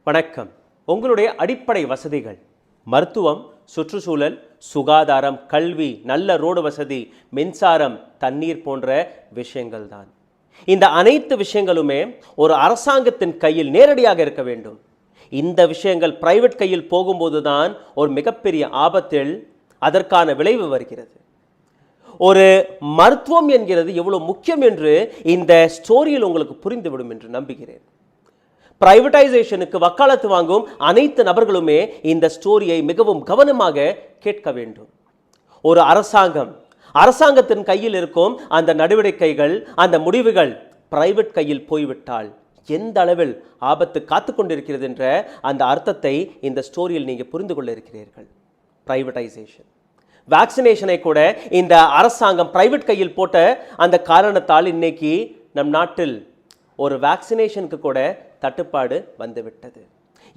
வணக்கம். உங்களுடைய அடிப்படை வசதிகள் மருத்துவம், சுற்றுச்சூழல், சுகாதாரம், கல்வி, நல்ல ரோடு வசதி, மின்சாரம், தண்ணீர் போன்ற விஷயங்கள் தான். இந்த அனைத்து விஷயங்களுமே ஒரு அரசாங்கத்தின் கையில் நேரடியாக இருக்க வேண்டும். இந்த விஷயங்கள் பிரைவேட் கையில் போகும்போது தான் ஒரு மிகப்பெரிய ஆபத்தில் அதற்கான விளைவு வருகிறது. ஒரு மருத்துவம் என்கிறது எவ்வளவு முக்கியம் என்று இந்த ஸ்டோரியில் உங்களுக்கு புரிந்துவிடும் என்று நம்புகிறேன். பிரைவேடைசேஷனுக்கு வக்காலத்து வாங்கும் அனைத்து நபர்களுமே இந்த ஸ்டோரியை மிகவும் கவனமாக கேட்க வேண்டும். ஒரு அரசாங்கத்தின் கையில் இருக்கும் அந்த நடவடிக்கைகள், அந்த முடிவுகள் பிரைவேட் கையில் போய்விட்டால் எந்த அளவில் ஆபத்து காத்து கொண்டிருக்கிறது என்ற அந்த அர்த்தத்தை இந்த ஸ்டோரியில் நீங்கள் புரிந்து கொள்ள இருக்கிறீர்கள். பிரைவேடைசேஷன், வேக்சினேஷனை கூட இந்த அரசாங்கம் பிரைவேட் கையில் போட்ட அந்த காரணத்தால் இன்னைக்கு நம் நாட்டில் ஒரு வேக்சினேஷனுக்கு கூட தட்டுப்பாடு வந்துவிட்டது.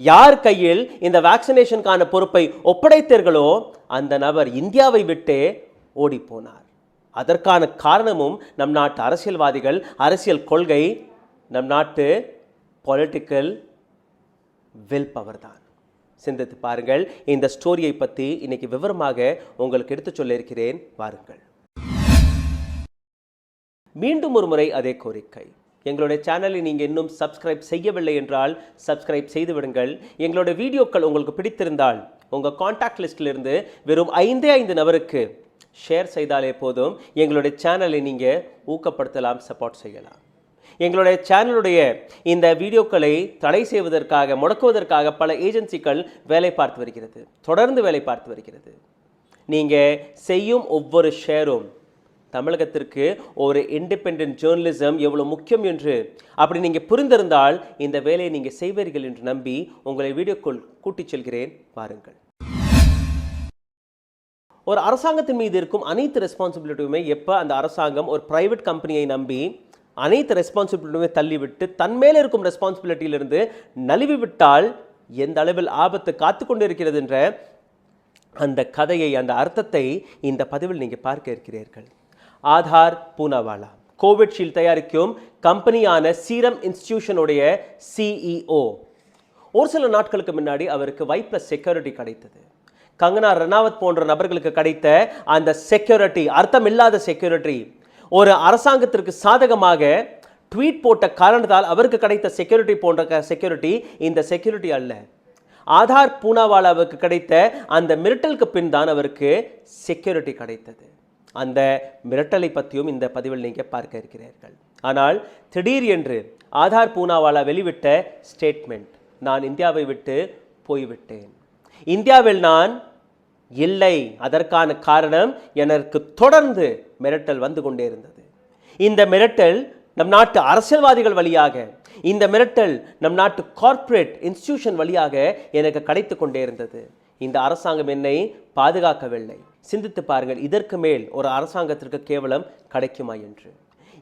யார் கையில் இந்த வேக்சினேஷனுக்கான பொறுப்பை ஒப்படைத்தீர்களோ அந்த நபர் இந்தியாவை விட்டே ஓடி போனார். அதற்கான காரணமும் நம் நாட்டு அரசியல்வாதிகள், அரசியல் கொள்கை, நம் நாட்டு பொலிட்டிக்கல் வில் பவர் தான். சிந்தித்து பாருங்கள். இந்த ஸ்டோரியை பற்றி இன்னைக்கு விவரமாக உங்களுக்கு எடுத்து சொல்ல இருக்கிறேன். வாருங்கள். மீண்டும் ஒரு முறை அதே கோரிக்கை, எங்களுடைய சேனலை நீங்கள் இன்னும் சப்ஸ்கிரைப் செய்யவில்லை என்றால் சப்ஸ்கிரைப் செய்து விடுங்கள். எங்களுடைய வீடியோக்கள் உங்களுக்கு பிடித்திருந்தால் உங்கள் கான்டாக்ட் லிஸ்டிலிருந்து வெறும் 5 நபருக்கு ஷேர் செய்தாலே போதும். எங்களுடைய சேனலை நீங்கள் ஊக்கப்படுத்தலாம், சப்போர்ட் செய்யலாம். எங்களுடைய சேனலுடைய இந்த வீடியோக்களை தடை செய்வதற்காக, முடக்குவதற்காக பல ஏஜென்சிகள் வேலை பார்த்து வருகிறது, தொடர்ந்து வேலை பார்த்து வருகிறது. நீங்கள் செய்யும் ஒவ்வொரு ஷேரும் தமிழகத்திற்கு ஒரு இண்டிபெண்டன்ட் ஜேர்னலிசம் எவ்வளவு முக்கியம் என்று அப்படி நீங்கள் புரிந்திருந்தால் இந்த வேலையை நீங்கள் செய்வீர்கள் என்று நம்பி உங்களை வீடியோக்குள் கூட்டிச் செல்கிறேன். வாருங்கள். ஒரு அரசாங்கத்தின் மீது இருக்கும் அனைத்து ரெஸ்பான்சிபிலிட்டியுமே எப்போ அந்த அரசாங்கம் ஒரு பிரைவேட் கம்பெனியை நம்பி அனைத்து ரெஸ்பான்சிபிலிட்டியுமே தள்ளிவிட்டு தன் மேலே இருக்கும் ரெஸ்பான்சிபிலிட்டியிலிருந்து நழுவி விட்டால் எந்த அளவில் ஆபத்து காத்து கொண்டு இருக்கிறது என்ற அந்த கதையை, அந்த அர்த்தத்தை இந்த பதிவில் நீங்கள் பார்க்க இருக்கிறீர்கள். ஆதார் பூனாவாலா கோவிட்ஷீல்டு தயாரிக்கும் கம்பெனியான சீரம் இன்ஸ்டிடியூஷனுடைய CEO. ஒரு சில நாட்களுக்கு முன்னாடி அவருக்கு Y+ செக்யூரிட்டி கிடைத்தது. கங்கனா ரனாவத் போன்ற நபர்களுக்கு கிடைத்த அந்த செக்யூரிட்டி, அர்த்தமில்லாத செக்யூரிட்டி, ஒரு அரசாங்கத்திற்கு சாதகமாக ட்வீட் போட்ட காரணத்தால் அவருக்கு கிடைத்த செக்யூரிட்டி போன்ற செக்யூரிட்டி இந்த செக்யூரிட்டி அல்ல. ஆதார் பூனாவாலாவுக்கு கிடைத்த அந்த மிரட்டலுக்கு பின் தான் அவருக்கு செக்யூரிட்டி கிடைத்தது. அந்த மிரட்டலை பற்றியும் இந்த பதிவில் நீங்கள் பார்க்க இருக்கிறீர்கள். ஆனால் திடீர் என்று ஆதார் பூனாவாலா வெளிவிட்ட ஸ்டேட்மெண்ட், நான் இந்தியாவை விட்டு போய்விட்டேன், இந்தியாவில் நான் இல்லை, அதற்கான காரணம் எனக்கு தொடர்ந்து மிரட்டல் வந்து கொண்டே இருந்தது. இந்த மிரட்டல் நம் நாட்டு அரசியல்வாதிகள் வழியாக, இந்த மிரட்டல் நம் நாட்டு கார்ப்பரேட் இன்ஸ்டிடியூஷன் வழியாக எனக்கு கிடைத்து கொண்டே இருந்தது. இந்த அரசாங்கம் என்னை பாதுகாக்கவில்லை. சிந்தித்து பாருங்கள், இதற்கு மேல் ஒரு அரசாங்கத்திற்கு கேவலம் கிடைக்குமா என்று.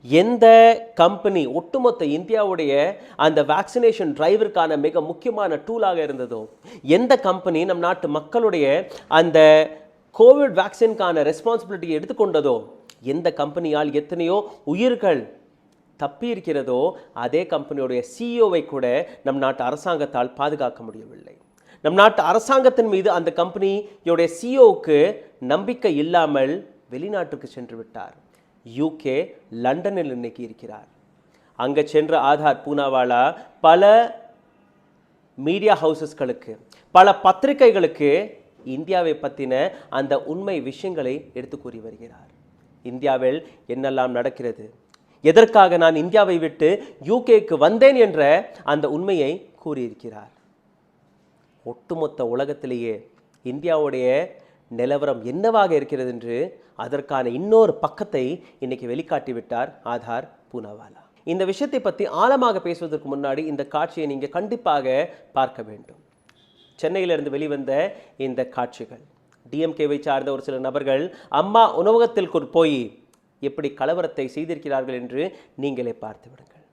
எந்த கம்பெனி ஒட்டுமொத்த இந்தியாவுடைய அந்த வேக்சினேஷன் டிரைவிற்கான மிக முக்கியமான டூலாக இருந்ததோ, எந்த கம்பெனி நம் நாட்டு மக்களுடைய அந்த கோவிட் வேக்சினுக்கான ரெஸ்பான்சிபிலிட்டியை எடுத்துக்கொண்டதோ, எந்த கம்பெனியால் எத்தனையோ உயிர்கள் தப்பி இருக்கிறதோ, அதே கம்பெனியுடைய CEOவை கூட நம் நாட்டு அரசாங்கத்தால் பாதுகாக்க முடியவில்லை. நம் நாட்டு அரசாங்கத்தின் மீது அந்த கம்பெனியுடைய CEOவுக்கு நம்பிக்கை இல்லாமல் வெளிநாட்டுக்கு சென்று விட்டார். UK, லண்டனில் இன்னைக்கு இருக்கிறார். அங்கே சென்ற ஆதார் பூனாவாலா பல மீடியா ஹவுசஸ்களுக்கு, பல பத்திரிகைகளுக்கு இந்தியாவை பற்றின அந்த உண்மை விஷயங்களை எடுத்து கூறி வருகிறார். இந்தியாவில் என்னெல்லாம் நடக்கிறது, எதற்காக நான் இந்தியாவை விட்டு UKக்கு வந்தேன் என்ற அந்த உண்மையை கூறியிருக்கிறார். ஒட்டுமொத்த உலகத்திலேயே இந்தியாவுடைய நிலவரம் என்னவாக இருக்கிறது என்று அதற்கான இன்னொரு பக்கத்தை இன்னைக்கு வெளிக்காட்டிவிட்டார் ஆதார் பூனாவாலா. இந்த விஷயத்தை பற்றி ஆழமாக பேசுவதற்கு முன்னாடி இந்த காட்சியை நீங்கள் கண்டிப்பாக பார்க்க வேண்டும். சென்னையிலிருந்து வெளிவந்த இந்த காட்சிகள், DMKவை சார்ந்த ஒரு சில நபர்கள் அம்மா உணவகத்திற்கு போய் எப்படி கலவரத்தை செய்திருக்கிறார்கள் என்று நீங்களே பார்த்து விடுங்கள்.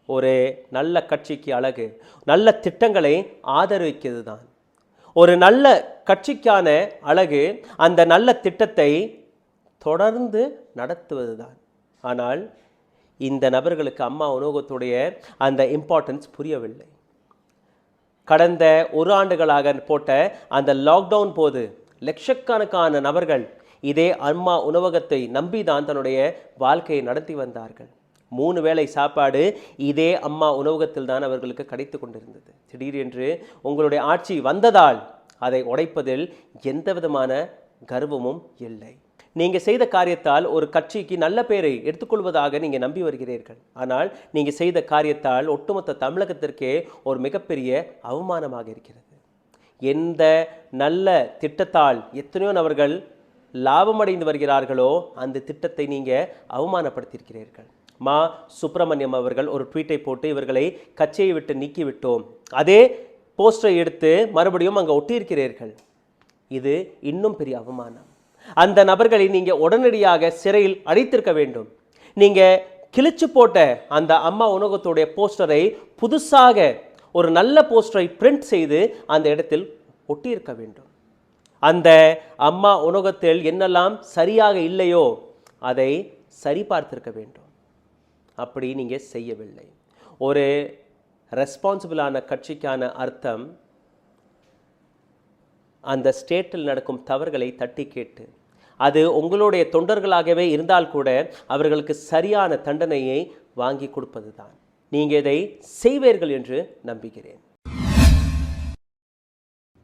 ஒரு நல்ல கட்சிக்கு அழகு நல்ல திட்டங்களை ஆதரிக்கிறது தான். ஒரு நல்ல கட்சிக்கான அழகு அந்த நல்ல திட்டத்தை தொடர்ந்து நடத்துவது தான். ஆனால் இந்த நபர்களுக்கு அம்மா உணவகத்துடைய அந்த இம்பார்ட்டன்ஸ் புரியவில்லை. கடந்த ஒரு ஆண்டுகளாக போட்ட அந்த லாக்டவுன் போது லட்சக்கணக்கான நபர்கள் இதே அம்மா உணவகத்தை நம்பிதான் தன்னுடைய வாழ்க்கையை நடத்தி வந்தார்கள். 3 வேளை சாப்பாடு இதே அம்மா உணவகத்தில் தான் அவர்களுக்கு கிடைத்து கொண்டிருந்தது. திடீரென்று உங்களுடைய ஆட்சி வந்ததால் அதை உடைப்பதில் எந்த விதமான கர்வமும் இல்லை. நீங்கள் செய்த காரியத்தால் ஒரு கட்சிக்கு நல்ல பேரை எடுத்துக்கொள்வதாக நீங்கள் நம்பி வருகிறீர்கள். ஆனால் நீங்கள் செய்த காரியத்தால் ஒட்டுமொத்த தமிழகத்திற்கே ஒரு மிகப்பெரிய அவமானமாக இருக்கிறது. எந்த நல்ல திட்டத்தால் எத்தனையோ நபர்கள் லாபமடைந்து வருகிறார்களோ அந்த திட்டத்தை நீங்கள் அவமானப்படுத்தியிருக்கிறீர்கள். மா சுப்பிரமணியம் அவர்கள் ஒரு ட்வீட்டை போட்டு இவர்களை கட்சியை விட்டு நீக்கிவிட்டோம், அதே போஸ்டரை எடுத்து மறுபடியும் அங்கே ஒட்டியிருக்கிறீர்கள். இது இன்னும் பெரிய அவமானம். அந்த நபர்களை நீங்கள் உடனடியாக சிறையில் அடைத்திருக்க வேண்டும். நீங்கள் கிழிச்சு போட்ட அந்த அம்மா உணவகத்துடைய போஸ்டரை புதுசாக ஒரு நல்ல போஸ்டரை பிரிண்ட் செய்து அந்த இடத்தில் ஒட்டியிருக்க வேண்டும். அந்த அம்மா உணவகத்தில் என்னெல்லாம் சரியாக இல்லையோ அதை சரி பார்த்திருக்க வேண்டும். அப்படி நீங்கள் செய்யவில்லை. ஒரு ரெஸ்பான்சிபிளான கட்சிக்கான அர்த்தம் அந்த ஸ்டேட்டில் நடக்கும் தவறுகளை தட்டி கேட்டு, அது உங்களுடைய தொண்டர்களாகவே இருந்தால் கூட அவர்களுக்கு சரியான தண்டனையை வாங்கி கொடுப்பது தான். நீங்கள் இதை செய்வீர்கள் என்று நம்புகிறேன்.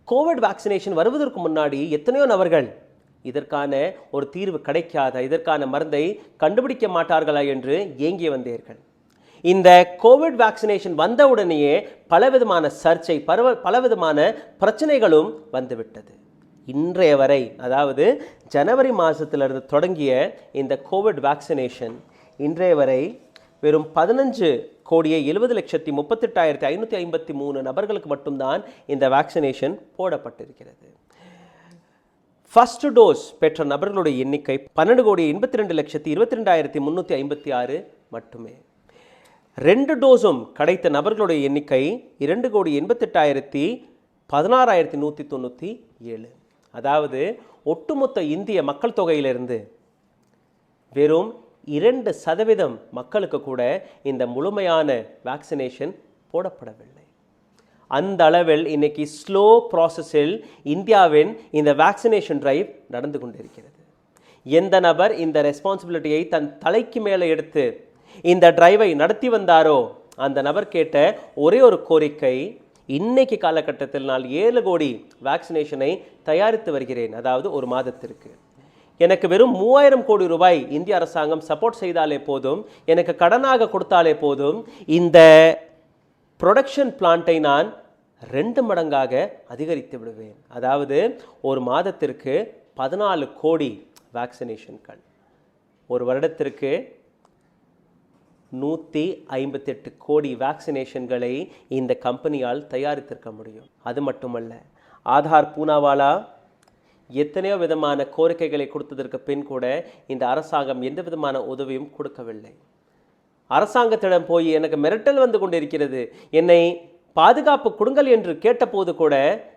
கோவிட் வேக்சினேஷன் வருவதற்கு முன்னாடி எத்தனையோ நபர்கள் இதற்கான ஒரு தீர்வு கிடைக்காத, இதற்கான மருந்தை கண்டுபிடிக்க மாட்டார்களா என்று ஏங்கி வந்தீர்கள். இந்த கோவிட் வேக்சினேஷன் வந்தவுடனேயே பலவிதமான சர்ச்சை, பலவிதமான பிரச்சனைகளும் வந்துவிட்டது. இன்றைய வரை, அதாவது ஜனவரி மாதத்திலிருந்து தொடங்கிய இந்த கோவிட் வேக்சினேஷன் இன்றைய வரை வெறும் 15,70,38,553 நபர்களுக்கு மட்டும்தான் இந்த வேக்சினேஷன் போடப்பட்டிருக்கிறது. ஃபர்ஸ்ட் டோஸ் பெற்ற நபர்களுடைய எண்ணிக்கை 12,82,22,356 மட்டுமே. 2 டோஸும் கிடைத்த நபர்களுடைய எண்ணிக்கை 2,88,16,197. அதாவது ஒட்டுமொத்த இந்திய மக்கள் தொகையிலிருந்து வெறும் 2% மக்களுக்கு கூட இந்த முழுமையான வேக்சினேஷன் போடப்படவில்லை. அந்த அளவில் இன்னைக்கு ஸ்லோ ப்ராசஸில் இந்தியாவின் இந்த வேக்சினேஷன் டிரைவ் நடந்து கொண்டிருக்கிறது. எந்த நபர் இந்த ரெஸ்பான்சிபிலிட்டியை தன் தலைக்கு மேலே எடுத்து இந்த டிரைவை நடத்தி வந்தாரோ அந்த நபர் கேட்ட ஒரே ஒரு கோரிக்கை, இன்னைக்கு காலகட்டத்தில் நான் 7 கோடி வேக்சினேஷனை தயாரித்து வருகிறேன், அதாவது ஒரு மாதத்திற்கு. எனக்கு வெறும் 3000 கோடி ரூபாய் இந்திய அரசாங்கம் சப்போர்ட் செய்தாலே போதும், எனக்கு கடனாக கொடுத்தாலே போதும், இந்த ப்ரொடக்ஷன் பிளான்ட்டை நான் 2 மடங்காக அதிகரித்து விடுவேன். அதாவது ஒரு மாதத்திற்கு 14 கோடி வேக்சினேஷன்கள், ஒரு வருடத்திற்கு 158 கோடி வேக்சினேஷன்களை இந்த கம்பெனியால் தயாரித்திருக்க முடியும். அது மட்டுமல்ல, ஆதார் பூனாவாலா எத்தனையோ விதமான கோரிக்கைகளை கொடுத்ததற்கு பின் கூட இந்த அரசாங்கம் எந்த விதமான உதவியும் கொடுக்கவில்லை. அரசாங்கத்திடம் போய் எனக்கு மிரட்டல் வந்து கொண்டிருக்கிறது, என்னை பாதுகாப்பு கொடுங்கள் என்று கேட்டபோது கூட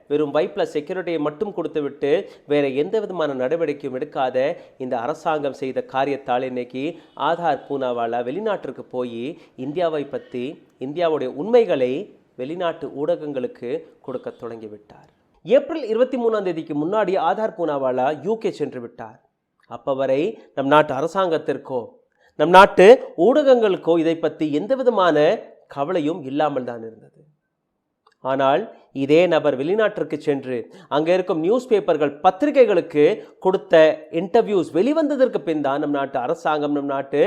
வெறும் Y+ செக்யூரிட்டியை மட்டும் கொடுத்துவிட்டு வேற எந்த விதமான நடவடிக்கையும் எடுக்காத இந்த அரசாங்கம் செய்த காரியத்தால் இன்னைக்கு ஆதார் பூனாவாலா வெளிநாட்டிற்கு போய் இந்தியாவை பற்றி, இந்தியாவுடைய உண்மைகளை வெளிநாட்டு ஊடகங்களுக்கு கொடுக்க தொடங்கிவிட்டார். ஏப்ரல் 23ஆம் தேதிக்கு முன்னாடி ஆதார் பூனாவாலா UK சென்று விட்டார். அப்போ வரை நம் நாட்டு அரசாங்கத்திற்கோ நம் நாட்டு ஊடகங்களுக்கோ இதை பற்றி எந்த விதமான கவலையும் இல்லாமல் தான் இருந்தது. ஆனால் இதே நபர் வெளிநாட்டிற்கு சென்று அங்கே இருக்கும் நியூஸ் பேப்பர்கள், பத்திரிகைகளுக்கு கொடுத்த இன்டர்வியூஸ் வெளிவந்ததற்கு பின் தான் நம் நாட்டு அரசாங்கம், நம் நாட்டு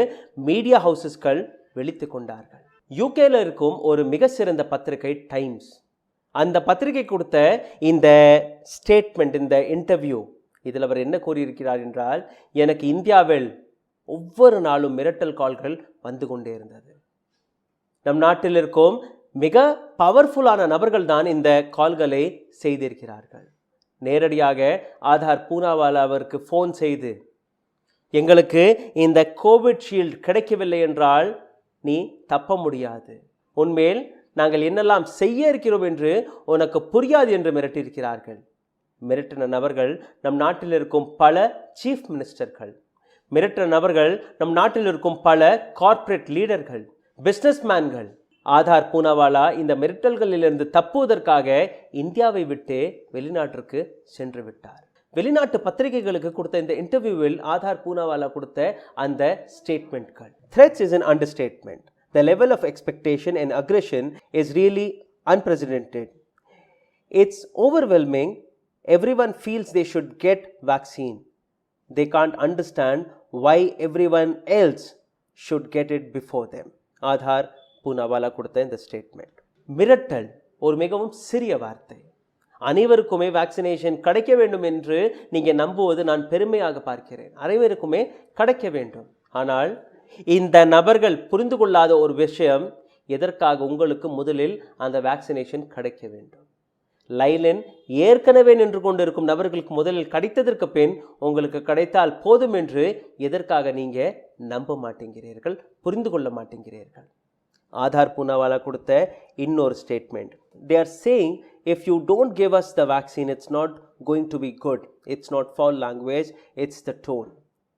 மீடியா ஹவுசஸ்கள் விழித்து கொண்டார்கள். UKல இருக்கும் ஒரு மிக சிறந்த பத்திரிகை டைம்ஸ், அந்த பத்திரிகை கொடுத்த இந்த ஸ்டேட்மெண்ட், இந்த இன்டர்வியூ, இதில் அவர் என்ன கூறியிருக்கிறார் என்றால், எனக்கு இந்தியாவில் ஒவ்வொரு நாளும் மிரட்டல் கால்கள் வந்து கொண்டே இருந்தது. நம் நாட்டில் இருக்கும் மிக பவர்ஃபுல்லான நபர்கள் தான் இந்த கால்களை செய்திருக்கிறார்கள். நேரடியாக ஆதார் பூனாவாலாவிற்கு ஃபோன் செய்து, எங்களுக்கு இந்த கோவிட்ஷீல்டு கிடைக்கவில்லை என்றால் நீ தப்ப முடியாது, உன்மேல் நாங்கள் என்னெல்லாம் செய்ய இருக்கிறோம் என்று உனக்கு புரியாது என்று மிரட்டியிருக்கிறார்கள். மிரட்டின நபர்கள் நம் நாட்டில் இருக்கும் பல சீஃப் மினிஸ்டர்கள், மிரட்டின நபர்கள் நம் நாட்டில் இருக்கும் பல கார்ப்பரேட் லீடர்கள், பிஸ்னஸ்மேன்கள், ஆதார் பூனாவாலா இந்த மிரட்டல்களிலிருந்து தப்புவதற்காக இந்தியாவை விட்டு வெளிநாட்டிற்கு சென்று விட்டார். வெளிநாட்டு பத்திரிகைகளுக்கு கொடுத்த இந்த இன்டர்வியூவில் ஆதார் பூனாவாலா கொடுத்த அந்த ஸ்டேட்மெண்ட்கள். Threats is an understatement. The level of expectation and aggression is really unprecedented. It's overwhelming. Everyone feels they should get vaccine. They can't understand why everyone else should get it before them. Aadhaar Poonawalla கொடுத்த இந்த statement. மிரட்டல் ஒரு மிகவும் சிறிய வார்த்தை. அனைவருக்குமே vaccination கிடைக்க வேண்டும் என்று நீங்கள் நம்புவது நான் பெருமையாக பார்க்கிறேன். அனைவருக்குமே கிடைக்க வேண்டும். ஆனால் இந்த நபர்கள் புரிந்து கொள்ளாத ஒரு விஷயம், எதற்காக உங்களுக்கு முதலில் அந்த வேக்சினேஷன் கிடைக்க வேண்டும். லைனில் ஏற்கனவே நின்று கொண்டிருக்கும் நபர்களுக்கு முதலில் கிடைத்ததற்கு பின் உங்களுக்கு கிடைத்தால் போதும் என்று எதற்காக நீங்கள் நம்ப மாட்டேங்கிறீர்கள், புரிந்து கொள்ள மாட்டேங்கிறீர்கள். ஆதார் பூனாவாலா கொடுத்த இன்னொரு statement. They are saying if you don't give us the vaccine, it's not going to be good. It's not foul language, it's the tone.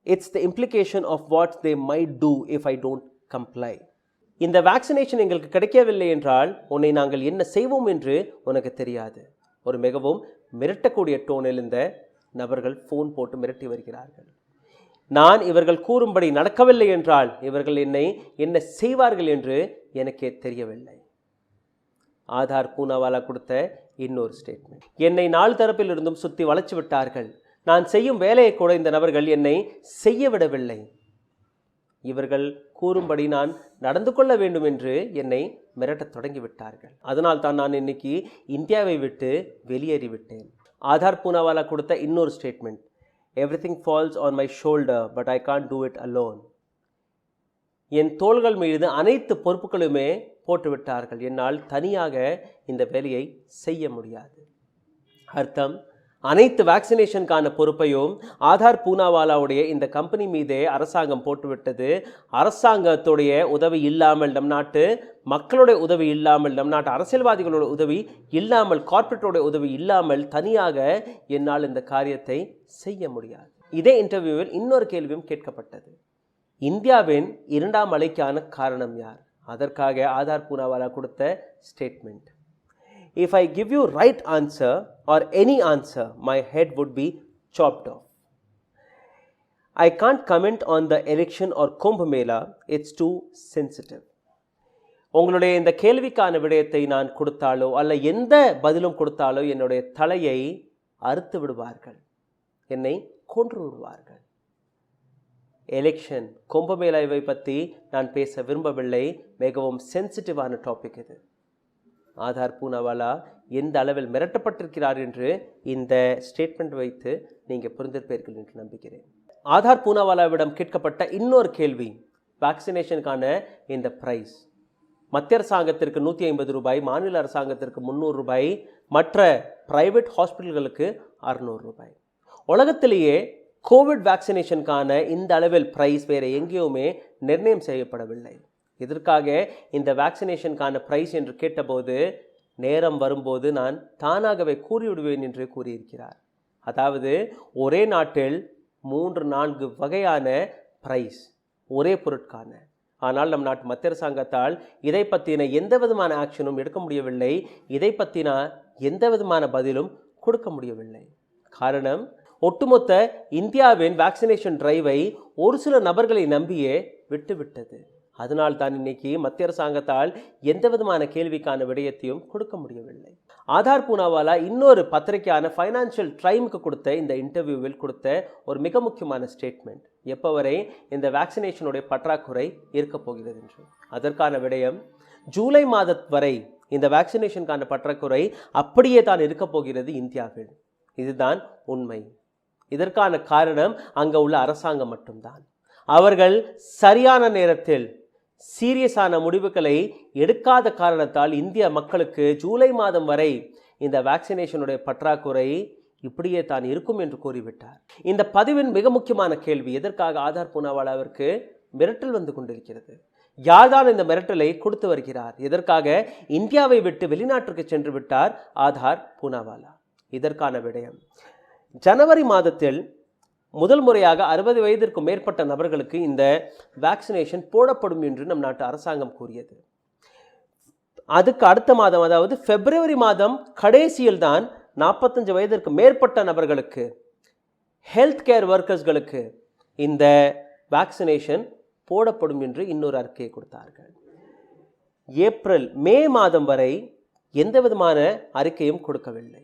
It's the implication of what they might do if I don't comply. இந்த vaccination எங்களுக்கு கிடைக்கவில்லை என்றால் உன்னை நாங்கள் என்ன செய்வோம் என்று உனக்கு தெரியாது. ஒரு மிகவும் மிரட்டக்கூடிய டோனில் இந்த நபர்கள் ஃபோன் போட்டு மிரட்டி வருகிறார்கள். நான் இவர்கள் கூறும்படி நடக்கவில்லை என்றால் இவர்கள் என்னை என்ன செய்வார்கள் என்று எனக்கே தெரியவில்லை. ஆதார் பூனாவாலா கொடுத்த இன்னொரு ஸ்டேட்மெண்ட். என்னை நாலு தரப்பில் இருந்தும் சுற்றி வளைச்சு விட்டார்கள். நான் செய்யும் வேலையை கூட இந்த நபர்கள் என்னை செய்ய விடவில்லை. இவர்கள் கூறும்படி நான் நடந்து கொள்ள வேண்டும் என்று என்னை மிரட்டத் தொடங்கிவிட்டார்கள். அதனால் தான் நான் இன்னைக்கு இந்தியாவை விட்டு வெளியேறிவிட்டேன். ஆதார் பூனாவாலா கொடுத்த இன்னொரு statement. Everything falls on my shoulder but I can't do it alone. என் தோள்கள் மீது அனைத்து பொறுப்புகளுமே போட்டுவிட்டார்கள். என்னால் தனியாக இந்த வேலையை செய்ய முடியாது. அர்த்தம், அனைத்து வேக்சினேஷனுக்கான பொறுப்பையும் ஆதார் பூனாவாலாவுடைய இந்த கம்பெனி மீதே அரசாங்கம் போட்டுவிட்டது. அரசாங்கத்துடைய உதவி இல்லாமல், நம் நாட்டு மக்களுடைய உதவி இல்லாமல், நம் நாட்டு அரசியல்வாதிகளோட உதவி இல்லாமல், கார்ப்பரேட்டோட உதவி இல்லாமல் தனியாக என்னால் இந்த காரியத்தை செய்ய முடியாது. இதே இன்டர்வியூவில் இன்னொரு கேள்வியும் கேட்கப்பட்டது. இந்தியாவின் இரண்டாம் அலைக்கான காரணம் யார்? அதற்காக ஆதார் பூனாவாலா கொடுத்த statement. If I give you right answer or any answer, my head would be chopped off. I can't comment on the election or Kumbh Mela. It's too sensitive. உங்களுடைய இந்த கேள்விக்கான விடயத்தை நான் கொடுத்தாலோ அல்ல எந்த பதிலும் கொடுத்தாலோ என்னுடைய தலையை அறுத்து விடுவார்கள், என்னை கொன்று விடுவார்கள். எலெக்ஷன், கும்பமேளாவை பற்றி நான் பேச விரும்பவில்லை. மிகவும் சென்சிட்டிவான டாபிக் இது. ஆதார் பூனாவாலா எந்த அளவில் மிரட்டப்பட்டிருக்கிறார் என்று இந்த ஸ்டேட்மெண்ட் வைத்து நீங்கள் புரிந்திருப்பீர்கள் என்று நம்புகிறேன். ஆதார் பூனாவாலாவிடம் கேட்கப்பட்ட இன்னொரு கேள்வி, வேக்சினேஷனுக்கான இந்த பிரைஸ். மத்திய அரசாங்கத்திற்கு 150 ரூபாய், மாநில அரசாங்கத்திற்கு 300 ரூபாய், மற்ற பிரைவேட் ஹாஸ்பிட்டல்களுக்கு 600 ரூபாய். உலகத்திலேயே கோவிட் வேக்சினேஷனுக்கான இந்த அளவில் பிரைஸ் வேறு எங்கேயுமே நிர்ணயம் செய்யப்படவில்லை. இதற்காக இந்த வேக்சினேஷனுக்கான பிரைஸ் என்று கேட்டபோது நேரம் வரும்போது நான் தானாகவே கூறிவிடுவேன் என்று கூறியிருக்கிறார். அதாவது ஒரே நாட்டில் 3-4 வகையான பிரைஸ் ஒரே பொருட்கான. ஆனால் நம் நாட்டு மத்திய அரசாங்கத்தால் இதை பற்றின எந்த விதமான ஆக்ஷனும் எடுக்க முடியவில்லை. இதை பற்றின எந்த விதமான பதிலும் கொடுக்க முடியவில்லை. காரணம், ஒட்டுமொத்த இந்தியாவின் வேக்சினேஷன் டிரைவை ஒரு சில நபர்களை நம்பியே விட்டுவிட்டது. அதனால் தான் இன்னைக்கு மத்திய அரசாங்கத்தால் எந்த விதமான கேள்விக்கான விடயத்தையும் கொடுக்க முடியவில்லை. ஆதார் பூனாவாலா இன்னொரு பத்திரிகையான ஃபைனான்சியல் டைமுக்கு கொடுத்த இந்த இன்டர்வியூவில் கொடுத்த ஒரு மிக முக்கியமான ஸ்டேட்மெண்ட், எப்போ வரை இந்த வேக்சினேஷனுடைய பற்றாக்குறை இருக்க போகிறது என்று. அதற்கான விடயம், ஜூலை மாதம் வரை இந்த வேக்சினேஷனுக்கான பற்றாக்குறை அப்படியே தான் இருக்க போகிறது இந்தியாவில். இதுதான் உண்மை. இதற்கான காரணம் அங்கே உள்ள அரசாங்கம் மட்டும்தான். அவர்கள் சரியான நேரத்தில் சீரியஸான முடிவுகளை எடுக்காத காரணத்தால் இந்திய மக்களுக்கு ஜூலை மாதம் வரை இந்த வேக்சினேஷனுடைய பற்றாக்குறை இப்படியே தான் இருக்கும் என்று கூறிவிட்டார். இந்த பதிவின் மிக முக்கியமான கேள்வி, எதற்காக ஆதார் பூனாவாலாவிற்கு மிரட்டல் வந்து கொண்டிருக்கிறது? யார்தான் இந்த மிரட்டலை கொடுத்து வருகிறார்? எதற்காக இந்தியாவை விட்டு வெளிநாட்டிற்கு சென்று விட்டார் ஆதார் பூனாவாலா? இதற்கான விடயம், ஜனவரி மாதத்தில் முதல் முறையாக 60 வயதிற்கு மேற்பட்ட நபர்களுக்கு இந்த வேக்சினேஷன் போடப்படும் என்று நம் நாட்டு அரசாங்கம் கூறியது. அதுக்கு அடுத்த மாதம், அதாவது பிப்ரவரி மாதம் கடைசியில் தான் 45 வயதிற்கு மேற்பட்ட நபர்களுக்கு, ஹெல்த் கேர் ஒர்க்கர்ஸ்களுக்கு இந்த வேக்சினேஷன் போடப்படும் என்று இன்னொரு அறிக்கையை கொடுத்தார்கள். மே மாதம் வரை எந்த விதமான அறிக்கையும் கொடுக்கவில்லை.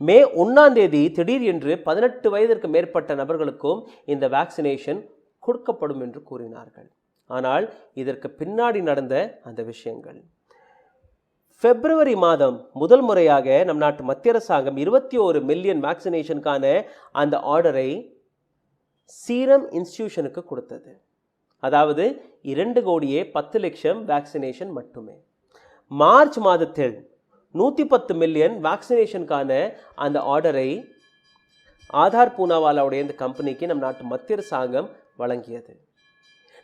மே 1ஆம் தேதி திடீர் என்று 18 வயதிற்கு மேற்பட்ட நபர்களுக்கும் இந்த வேக்சினேஷன் கொடுக்கப்படும் என்று கூறினார்கள். ஆனால் இதற்கு பின்னாடி நடந்த அந்த விஷயங்கள், பிப்ரவரி மாதம் முதல் முறையாக நம் நாட்டு மத்திய அரசாங்கம் 21 மில்லியன் வேக்சினேஷனுக்கான அந்த ஆர்டரை சீரம் இன்ஸ்டிடியூஷனுக்கு கொடுத்தது. அதாவது 2,10,00,000 வேக்சினேஷன் மட்டுமே. மார்ச் மாதத்தில் 110 மில்லியன் வேக்சினேஷனுக்கான அந்த ஆர்டரை ஆதார் பூனாவாலாவுடைய இந்த கம்பெனிக்கு நம் நாட்டு மத்திய அரசாங்கம் வழங்கியது.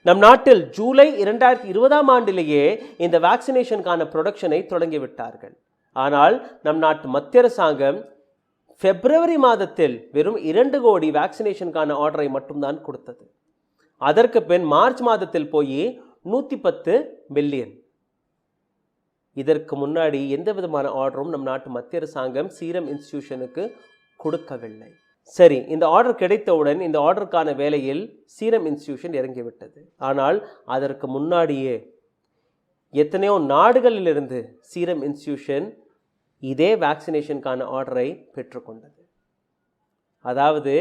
நம் நாட்டில் ஜூலை 2020ஆம் ஆண்டிலேயே இந்த வேக்சினேஷனுக்கான ப்ரொடக்ஷனை தொடங்கிவிட்டார்கள். ஆனால் நம் நாட்டு மத்திய அரசாங்கம் பிப்ரவரி மாதத்தில் வெறும் 2 கோடி வேக்சினேஷனுக்கான ஆர்டரை மட்டும்தான் கொடுத்தது. அதற்கு பின் மார்ச் மாதத்தில் போய் 110 மில்லியன். இதற்கு முன்னாடி எந்த விதமான ஆர்டரும் நம் நாட்டு மத்திய அரசாங்கம் சீரம் இன்ஸ்டிடியூஷனுக்கு கொடுக்கவில்லை. சரி, இந்த ஆர்டர் கிடைத்தவுடன் இந்த ஆர்டருக்கான வேலையில் சீரம் இன்ஸ்டிடியூஷன் இறங்கிவிட்டது. ஆனால் அதற்கு முன்னாடியே எத்தனையோ நாடுகளிலிருந்து சீரம் இன்ஸ்டிடியூஷன் இதே வேக்சினேஷனுக்கான ஆர்டரை பெற்றுக்கொண்டது. அதாவது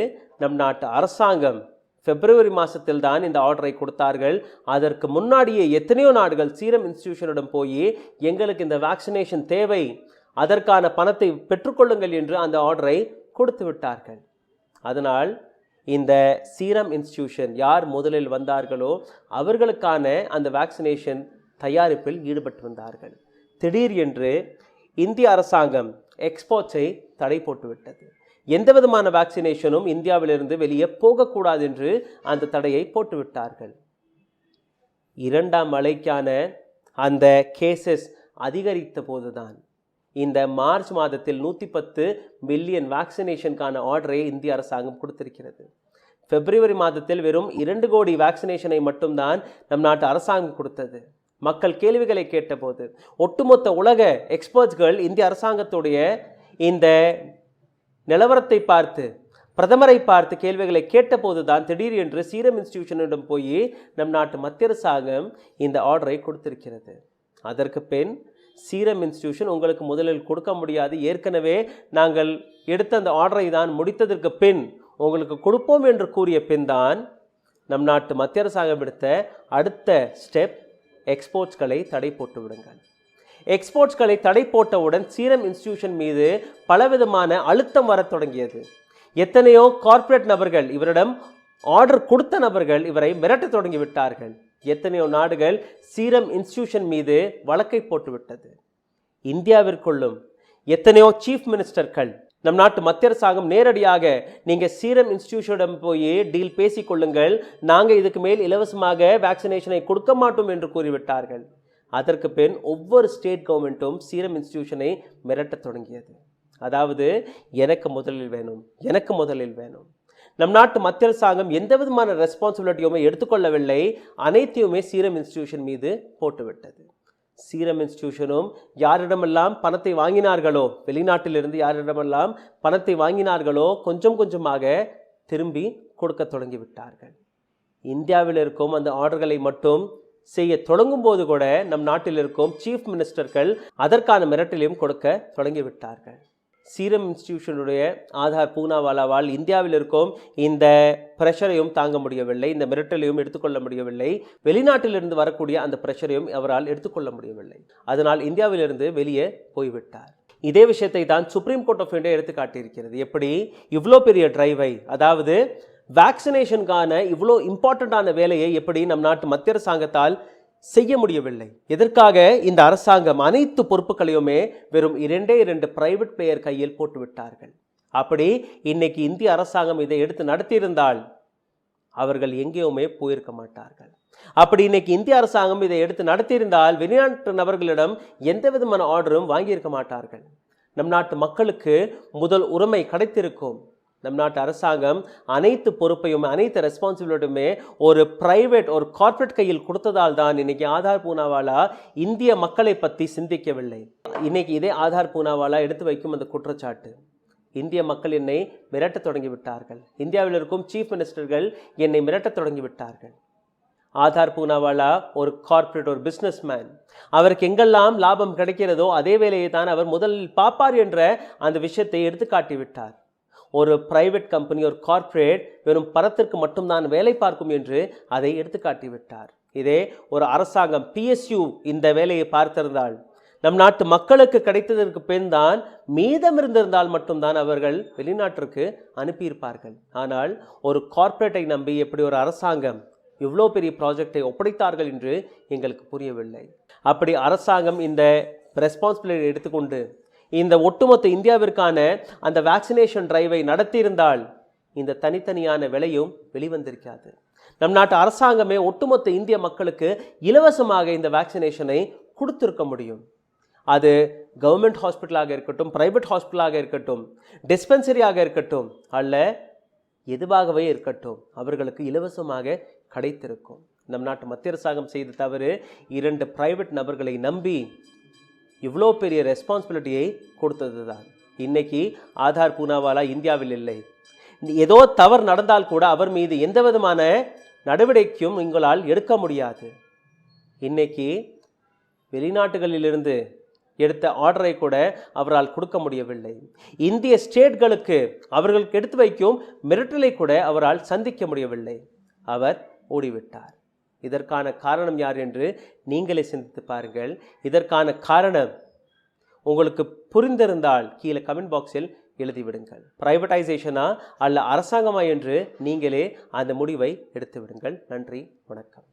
நம் நாட்டு அரசாங்கம் பிப்ரவரி மாதத்தில் தான் இந்த ஆர்டரை கொடுத்தார்கள். அதற்கு முன்னாடியே எத்தனையோ நாடுகள் சீரம் இன்ஸ்டிடியூஷனிடம் போய் எங்களுக்கு இந்த வேக்சினேஷன் தேவை, அதற்கான பணத்தை பெற்றுக்கொள்ளுங்கள் என்று அந்த ஆர்டரை கொடுத்து விட்டார்கள். அதனால் இந்த சீரம் இன்ஸ்டிடியூஷன் யார் முதலில் வந்தார்களோ அவர்களுக்கான அந்த வேக்சினேஷன் தயாரிப்பில் ஈடுபட்டு வந்தார்கள். திடீர் என்று இந்திய அரசாங்கம் எக்ஸ்போர்ட்ஸை தடை போட்டுவிட்டது. எந்த விதமான வேக்சினேஷனும் இந்தியாவிலிருந்து வெளியே போகக்கூடாது என்று அந்த தடையை போட்டுவிட்டார்கள். 2ஆம் அலைக்கான அந்த கேசஸ் அதிகரித்த போதுதான் இந்த மார்ச் மாதத்தில் 110 மில்லியன் வேக்சினேஷனுக்கான ஆர்டரை இந்திய அரசாங்கம் கொடுத்திருக்கிறது. பிப்ரவரி மாதத்தில் வெறும் 2 கோடி வேக்சினேஷனை மட்டும்தான் நம் நாட்டு அரசாங்கம் கொடுத்தது. மக்கள் கேள்விகளை கேட்டபோது ஒட்டுமொத்த உலக எக்ஸ்பர்ட்ஸ்கள் இந்திய அரசாங்கத்துடைய இந்த நிலவரத்தை பார்த்து, பிரதமரை பார்த்து கேள்விகளை கேட்டபோது தான் திடீர் என்று சீரம் இன்ஸ்டிடியூஷனிடம் போய் நம் நாட்டு மத்திய அரசாங்கம் இந்த ஆர்டரை கொடுத்திருக்கிறது. அதற்கு பின் சீரம் இன்ஸ்டிடியூஷன் உங்களுக்கு முதலில் கொடுக்க முடியாது, ஏற்கனவே நாங்கள் எடுத்த அந்த ஆர்டரை தான் முடித்ததற்கு பின் உங்களுக்கு கொடுப்போம் என்று கூறிய பின் தான் நம் நாட்டு மத்திய அரசாங்கம் எடுத்த அடுத்த ஸ்டெப் எக்ஸ்போர்ட்ஸ்களை தடை போட்டு விடுங்கள். எக்ஸ்போர்ட்ஸ்களை தடை போட்டவுடன் சீரம் இன்ஸ்டிடியூஷன் மீது பலவிதமான அழுத்தம் வரத் தொடங்கியது. எத்தனையோ கார்ப்பரேட் நபர்கள், இவரிடம் ஆர்டர் கொடுத்த நபர்கள் இவரை மிரட்ட தொடங்கிவிட்டார்கள். எத்தனையோ நாடுகள் சீரம் இன்ஸ்டிடியூஷன் மீது வழக்கை போட்டுவிட்டது. இந்தியாவிற்குள்ளும் எத்தனையோ சீஃப் மினிஸ்டர்கள் நம் நாட்டு மத்திய அரசாங்கம் நேரடியாக நீங்க சீரம் இன்ஸ்டிடியூஷனிடம் போய் டீல் பேசிக்கொள்ளுங்கள், நாங்கள் இதுக்கு மேல் இலவசமாக வேக்சினேஷனை கொடுக்க மாட்டோம் என்று கூறிவிட்டார்கள். அதற்கு பின் ஒவ்வொரு ஸ்டேட் கவர்மெண்ட்டும் சீரம் இன்ஸ்டிடியூஷனை மிரட்டத் தொடங்கியது. அதாவது எனக்கு முதலில் வேணும், எனக்கு முதலில் வேணும். நம் நாட்டு மத்திய அரசாங்கம் எந்த விதமான ரெஸ்பான்சிபிலிட்டியுமே எடுத்துக்கொள்ளவில்லை, அனைத்தையுமே சீரம் இன்ஸ்டிடியூஷன் மீது போட்டுவிட்டது. சீரம் இன்ஸ்டிடியூஷனும் யாரிடமெல்லாம் பணத்தை வாங்கினார்களோ, வெளிநாட்டிலிருந்து யாரிடமெல்லாம் பணத்தை வாங்கினார்களோ கொஞ்சம் கொஞ்சமாக திரும்பி கொடுக்க தொடங்கிவிட்டார்கள். இந்தியாவில் இருக்கும் அந்த ஆர்டர்களை மட்டும் செய்ய தொடங்கும் போது கூட நம் நாட்டில் இருக்கும் சீஃப் மினிஸ்டர்கள் அதற்கான மிரட்டலையும் கொடுக்க தொடங்கிவிட்டார்கள். சீரம் இன்ஸ்டிடியூஷனுடைய ஆதார் பூனாவாலாவால் இந்தியாவில் இருக்கும் இந்த பிரஷரையும் தாங்க முடியவில்லை, இந்த மிரட்டலையும் எடுத்துக்கொள்ள முடியவில்லை, வெளிநாட்டிலிருந்து வரக்கூடிய அந்த பிரஷரையும் அவரால் எடுத்துக்கொள்ள முடியவில்லை. அதனால் இந்தியாவிலிருந்து வெளியே போய்விட்டார். இதே விஷயத்தை தான் சுப்ரீம் கோர்ட் ஆஃப் இந்தியா எடுத்து காட்டியிருக்கிறது. எப்படி இவ்வளோ பெரிய டிரைவை, அதாவது வேக்சினேஷனுக்கான இவ்வளோ இம்பார்ட்டண்ட்டான வேலையை எப்படி நம் நாட்டு மத்திய அரசாங்கத்தால் செய்ய முடியவில்லை. எதற்காக இந்த அரசாங்கம் அனைத்து பொறுப்புகளையுமே வெறும் 2 பிரைவேட் பிளேயர் கையில் போட்டு விட்டார்கள். அப்படி இன்னைக்கு இந்திய அரசாங்கம் இதை எடுத்து நடத்தியிருந்தால் அவர்கள் எங்கேயுமே போயிருக்க மாட்டார்கள். அப்படி இன்னைக்கு இந்திய அரசாங்கம் இதை எடுத்து நடத்தியிருந்தால் வெளிநாட்டு நபர்களிடம் எந்த விதமான ஆர்டரும் வாங்கியிருக்க மாட்டார்கள். நம் நாட்டு மக்களுக்கு முதல் உரிமை கிடைத்திருக்கும். நம் நாட்டு அரசாங்கம் அனைத்து பொறுப்பையும் அனைத்து ரெஸ்பான்சிபிலிட்டியுமே ஒரு பிரைவேட் ஒரு கார்ப்பரேட் கையில் கொடுத்ததால் தான் இன்னைக்கு ஆதார் பூனாவாலா இந்திய மக்களை பற்றி சிந்திக்கவில்லை. இன்னைக்கு இதே ஆதார் பூனாவாலா எடுத்து வைக்கும் அந்த குற்றச்சாட்டு, இந்திய மக்கள் என்னை மிரட்டத் தொடங்கிவிட்டார்கள், இந்தியாவில் இருக்கும் சீஃப் மினிஸ்டர்கள் என்னை மிரட்டத் தொடங்கிவிட்டார்கள். ஆதார் பூனாவாலா ஒரு கார்ப்பரேட், ஒரு பிஸ்னஸ் மேன். அவருக்கு எங்கெல்லாம் லாபம் கிடைக்கிறதோ அதே வேலையை தான் அவர் முதலில் பார்ப்பார் என்ற அந்த விஷயத்தை எடுத்து காட்டிவிட்டார். ஒரு பிரைவேட் கம்பெனி, ஒரு கார்ப்பரேட் வெறும் பணத்திற்கு மட்டும்தான் வேலை பார்க்கும் என்று அதை எடுத்து காட்டிவிட்டார். இதே ஒரு அரசாங்கம் PSU இந்த வேலையை பார்த்திருந்தால், நம் நாட்டு மக்களுக்கு கிடைத்ததற்கு பின் தான் மீதம் இருந்திருந்தால் மட்டும்தான் அவர்கள் வெளிநாட்டிற்கு அனுப்பியிருப்பார்கள். ஆனால் ஒரு கார்ப்பரேட்டை நம்பி எப்படி ஒரு அரசாங்கம் இவ்வளோ பெரிய ப்ராஜெக்டை ஒப்படைத்தார்கள் என்று எங்களுக்கு புரியவில்லை. அப்படி அரசாங்கம் இந்த ரெஸ்பான்சிபிலிட்டி எடுத்துக்கொண்டு இந்த ஒட்டுமொத்த இந்தியாவிற்கான அந்த வேக்சினேஷன் டிரைவை நடத்தியிருந்தால் இந்த தனித்தனியான விலையும் வெளிவந்திருக்காது. நம் நாட்டு அரசாங்கமே ஒட்டுமொத்த இந்திய மக்களுக்கு இலவசமாக இந்த வேக்சினேஷனை கொடுத்திருக்க முடியும். அது கவர்மெண்ட் ஹாஸ்பிட்டலாக இருக்கட்டும், பிரைவேட் ஹாஸ்பிட்டலாக இருக்கட்டும், டிஸ்பென்சரியாக இருக்கட்டும், அல்ல எதுவாகவே இருக்கட்டும், அவர்களுக்கு இலவசமாக கிடைத்திருக்கும். நம் நாட்டு மத்திய அரசாங்கம் செய்த தவறு 2 பிரைவேட் நபர்களை நம்பி இவ்வளோ பெரிய ரெஸ்பான்சிபிலிட்டியை கொடுத்தது தான். இன்னைக்கு ஆதார் பூனாவாலா இந்தியாவில் இல்லை. ஏதோ தவறு நடந்தால் கூட அவர் மீது எந்த விதமான நடவடிக்கையும் உங்களால் எடுக்க முடியாது. இன்னைக்கு வெளிநாட்டுகளிலிருந்து எடுத்த ஆர்டரை கூட அவரால் கொடுக்க முடியவில்லை. இந்திய ஸ்டேட்களுக்கு அவர்களுக்கு எடுத்து வைக்கும் மிரட்டலை கூட அவரால் சந்திக்க முடியவில்லை. அவர் ஓடிவிட்டார். இதற்கான காரணம் யார் என்று நீங்களே சிந்தித்து பாருங்கள். இதற்கான காரணம் உங்களுக்கு புரிந்திருந்தால் கீழே கமெண்ட் பாக்ஸில் எழுதிவிடுங்கள். பிரைவேட்டைசேஷனா அல்ல அரசாங்கமா என்று நீங்களே அந்த முடிவை எடுத்து விடுங்கள். நன்றி, வணக்கம்.